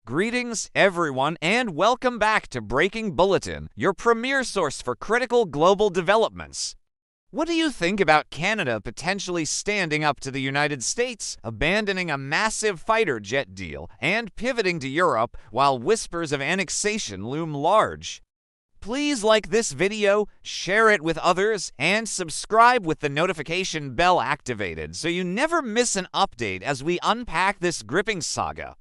Greetings, everyone, and welcome back to Breaking Bulletin, your premier source for critical global developments. What do you think about Canada potentially standing up to the United States, abandoning a massive fighter jet deal, and pivoting to Europe while whispers of annexation loom large? Please like this video, share it with others, and subscribe with the notification bell activated so you never miss an update as we unpack this gripping saga.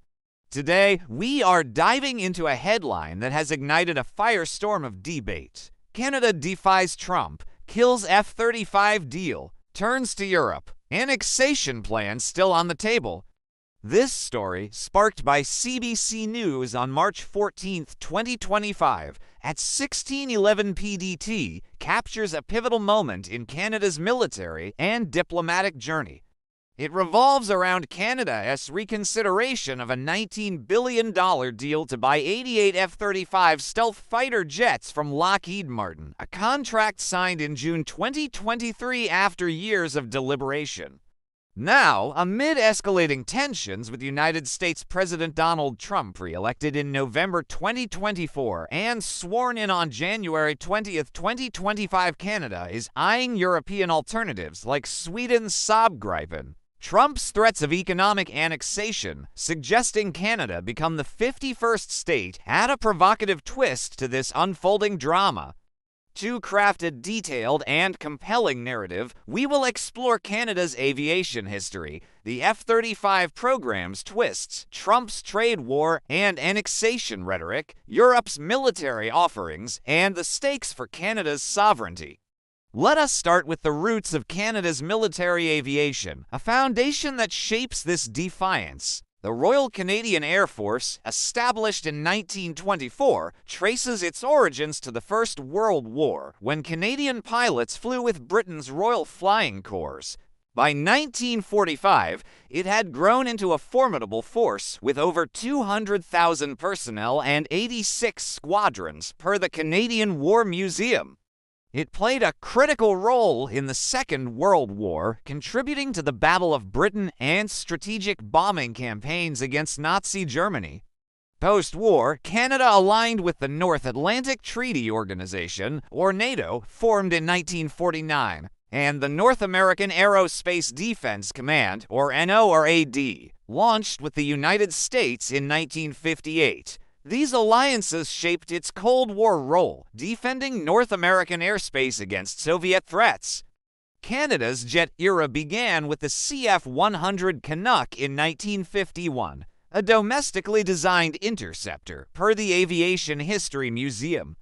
Today, we are diving into a headline that has ignited a firestorm of debate. Canada defies Trump, kills F-35 deal, turns to Europe, annexation plan still on the table. This story, sparked by CBC News on March 14, 2025, at 16:11 PDT, captures a pivotal moment in Canada's military and diplomatic journey. It revolves around Canada's reconsideration of a $19 billion deal to buy 88 F-35 stealth fighter jets from Lockheed Martin, a contract signed in June 2023 after years of deliberation. Now, amid escalating tensions with United States President Donald Trump, re-elected in November 2024 and sworn in on January 20, 2025, Canada is eyeing European alternatives like Sweden's Saab Gripen. Trump's threats of economic annexation, suggesting Canada become the 51st state, add a provocative twist to this unfolding drama. To craft a detailed and compelling narrative, we will explore Canada's aviation history, the F-35 program's twists, Trump's trade war and annexation rhetoric, Europe's military offerings, and the stakes for Canada's sovereignty. Let us start with the roots of Canada's military aviation, a foundation that shapes this defiance. The Royal Canadian Air Force, established in 1924, traces its origins to the First World War, when Canadian pilots flew with Britain's Royal Flying Corps. By 1945, it had grown into a formidable force with over 200,000 personnel and 86 squadrons, per the Canadian War Museum. It played a critical role in the Second World War, contributing to the Battle of Britain and strategic bombing campaigns against Nazi Germany. Post-war, Canada aligned with the North Atlantic Treaty Organization, or NATO, formed in 1949, and the North American Aerospace Defense Command, or NORAD, launched with the United States in 1958. These alliances shaped its Cold War role, defending North American airspace against Soviet threats. Canada's jet era began with the CF-100 Canuck in 1951, a domestically designed interceptor, per the Aviation History Museum.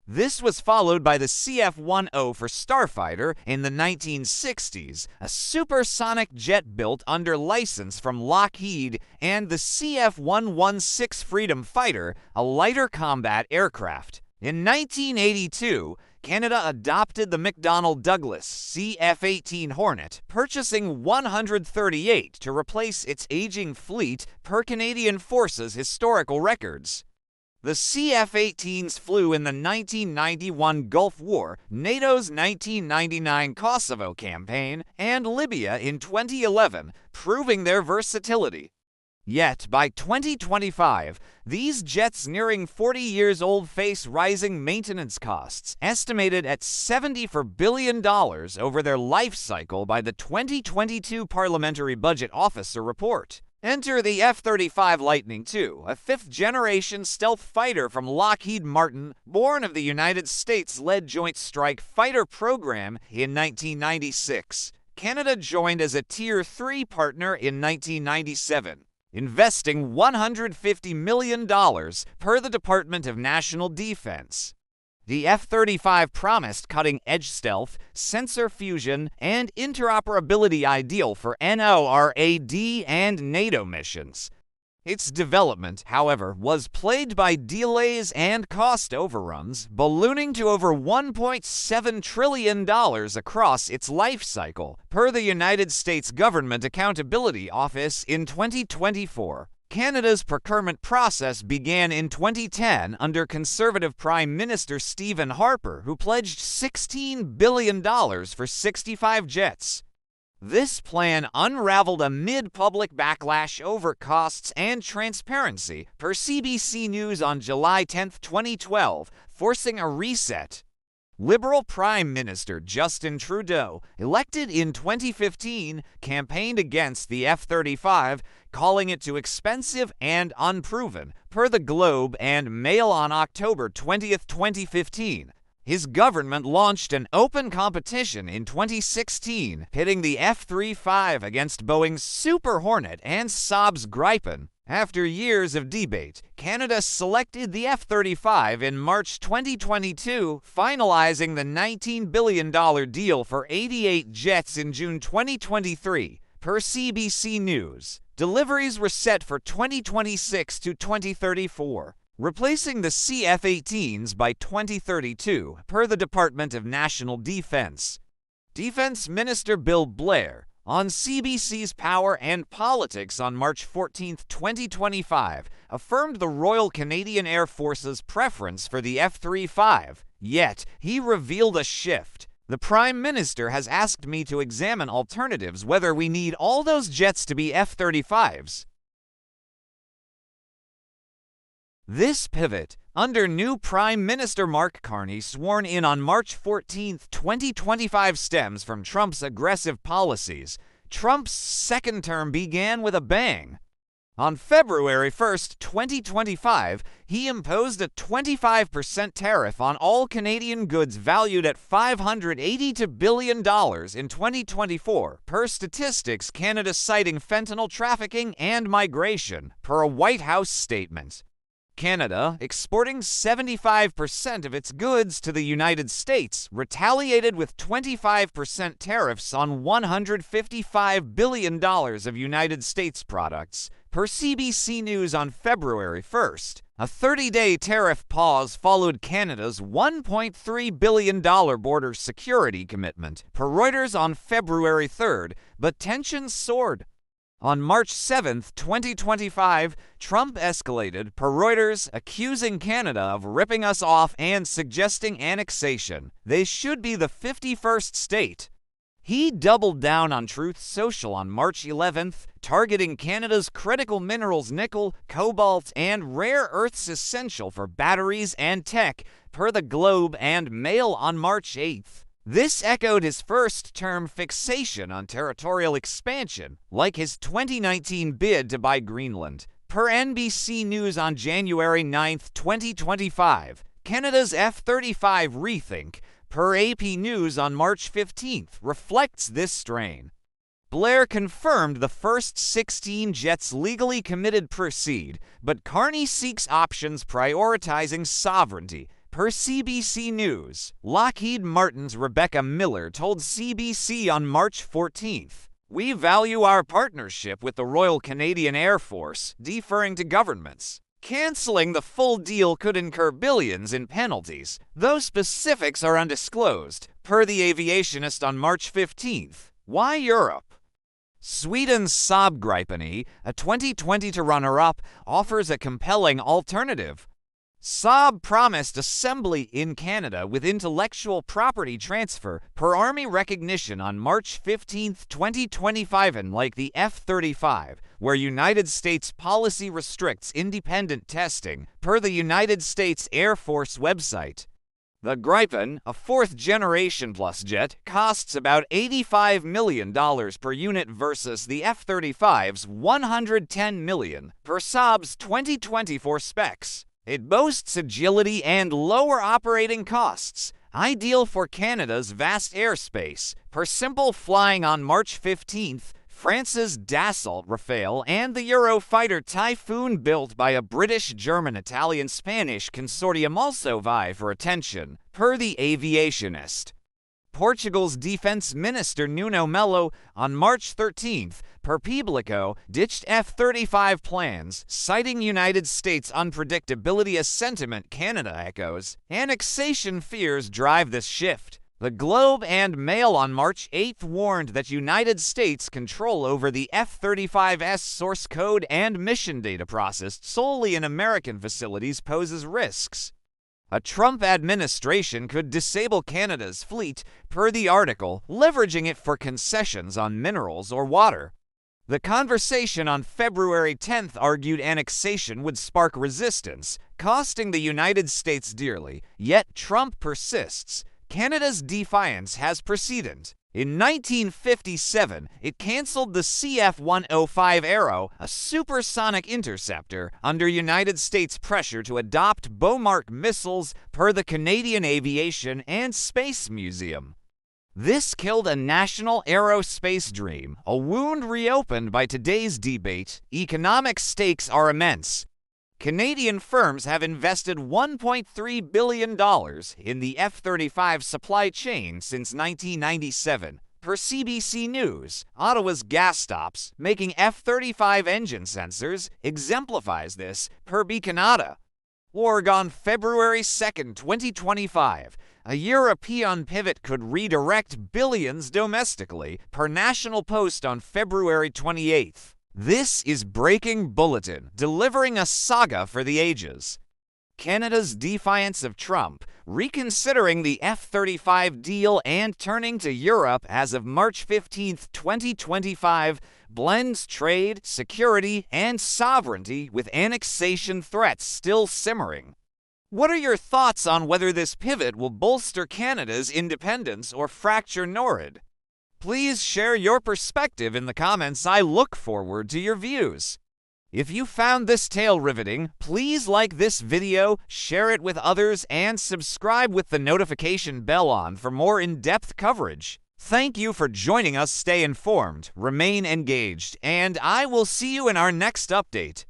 This was followed by the CF-10 for Starfighter in the 1960s, a supersonic jet built under license from Lockheed, and the CF-116 Freedom Fighter, a lighter combat aircraft. In 1982, Canada adopted the McDonnell Douglas CF-18 Hornet, purchasing 138 to replace its aging fleet per Canadian Forces historical records. The CF-18s flew in the 1991 Gulf War, NATO's 1999 Kosovo campaign, and Libya in 2011, proving their versatility. Yet, by 2025, these jets nearing 40 years old face rising maintenance costs, estimated at $74 billion over their life cycle by the 2022 Parliamentary Budget Officer report. Enter the F-35 Lightning II, a fifth-generation stealth fighter from Lockheed Martin, born of the United States-led Joint Strike Fighter program in 1996. Canada joined as a Tier 3 partner in 1997, investing $150 million per the Department of National Defense. The F-35 promised cutting-edge stealth, sensor fusion, and interoperability ideal for NORAD and NATO missions. Its development, however, was plagued by delays and cost overruns, ballooning to over $1.7 trillion across its life cycle, per the United States Government Accountability Office in 2024. Canada's procurement process began in 2010 under Conservative Prime Minister Stephen Harper, who pledged $16 billion for 65 jets. This plan unraveled amid public backlash over costs and transparency, per CBC News on July 10, 2012, forcing a reset. Liberal Prime Minister Justin Trudeau, elected in 2015, campaigned against the F-35, calling it too expensive and unproven, per the Globe and Mail on October 20, 2015. His government launched an open competition in 2016, pitting the F-35 against Boeing's Super Hornet and Saab's Gripen. After years of debate, Canada selected the F-35 in March 2022, finalizing the $19 billion deal for 88 jets in June 2023, per CBC News. Deliveries were set for 2026 to 2034, replacing the CF-18s by 2032, per the Department of National Defense. Defense Minister Bill Blair, on CBC's Power and Politics on March 14, 2025, affirmed the Royal Canadian Air Force's preference for the F-35, yet he revealed a shift. The Prime Minister has asked me to examine alternatives, whether we need all those jets to be F-35s. This pivot, under new Prime Minister Mark Carney, sworn in on March 14, 2025, stems from Trump's aggressive policies. Trump's second term began with a bang. On February 1, 2025, he imposed a 25% tariff on all Canadian goods valued at $582 billion in 2024, per Statistics Canada, citing fentanyl trafficking and migration, per a White House statement. Canada, exporting 75% of its goods to the United States, retaliated with 25% tariffs on $155 billion of United States products, per CBC News on February 1st. A 30-day tariff pause followed Canada's $1.3 billion border security commitment, per Reuters on February 3rd, but tensions soared. On March 7, 2025, Trump escalated, per Reuters, accusing Canada of ripping us off and suggesting annexation. They should be the 51st state. He doubled down on Truth Social on March 11, targeting Canada's critical minerals nickel, cobalt, and rare earths essential for batteries and tech, per the Globe and Mail on March 8. This echoed his first-term fixation on territorial expansion, like his 2019 bid to buy Greenland. Per NBC News on January 9, 2025, Canada's F-35 rethink, per AP News on March 15, reflects this strain. Blair confirmed the first 16 jets legally committed proceed, but Carney seeks options prioritizing sovereignty. Per CBC News, Lockheed Martin's Rebecca Miller told CBC on March 14, "We value our partnership with the Royal Canadian Air Force, deferring to governments. Canceling the full deal could incur billions in penalties, though specifics are undisclosed," per The Aviationist on March 15. Why Europe? Sweden's Saab Gripen, a 2022 runner-up, offers a compelling alternative. Saab promised assembly in Canada with intellectual property transfer, per Army recognition on March 15, 2025, and like the F-35, where United States policy restricts independent testing, per the United States Air Force website. The Gripen, a fourth-generation plus jet, costs about $85 million per unit versus the F-35's $110 million, per Saab's 2024 specs. It boasts agility and lower operating costs, ideal for Canada's vast airspace. Per Simple Flying on March 15, France's Dassault Rafale and the Eurofighter Typhoon, built by a British, German, Italian, Spanish consortium, also vie for attention, per The Aviationist. Portugal's Defense Minister Nuno Melo, on March 13, per Público, ditched F-35 plans, citing United States unpredictability, a sentiment Canada echoes. Annexation fears drive this shift. The Globe and Mail on March 8 warned that United States control over the F-35's source code and mission data processed solely in American facilities poses risks. A Trump administration could disable Canada's fleet, per the article, leveraging it for concessions on minerals or water. The conversation on February 10th argued annexation would spark resistance, costing the United States dearly, yet Trump persists. Canada's defiance has precedent. In 1957, it canceled the CF-105 Arrow, a supersonic interceptor, under United States pressure to adopt Beaumark missiles per the Canadian Aviation and Space Museum. This killed a national aerospace dream, a wound reopened by today's debate. Economic stakes are immense. Canadian firms have invested $1.3 billion in the F-35 supply chain since 1997. Per CBC News, Ottawa's gas stops, making F-35 engine sensors, exemplifies this, per Canada. On February 2, 2025, a European pivot could redirect billions domestically, per National Post on February 28th. This is Breaking Bulletin, delivering a saga for the ages. Canada's defiance of Trump, reconsidering the F-35 deal and turning to Europe as of March 15, 2025, blends trade, security, and sovereignty with annexation threats still simmering. What are your thoughts on whether this pivot will bolster Canada's independence or fracture NORAD? Please share your perspective in the comments. I look forward to your views. If you found this tale riveting, please like this video, share it with others, and subscribe with the notification bell on for more in-depth coverage. Thank you for joining us. Stay informed, remain engaged, and I will see you in our next update.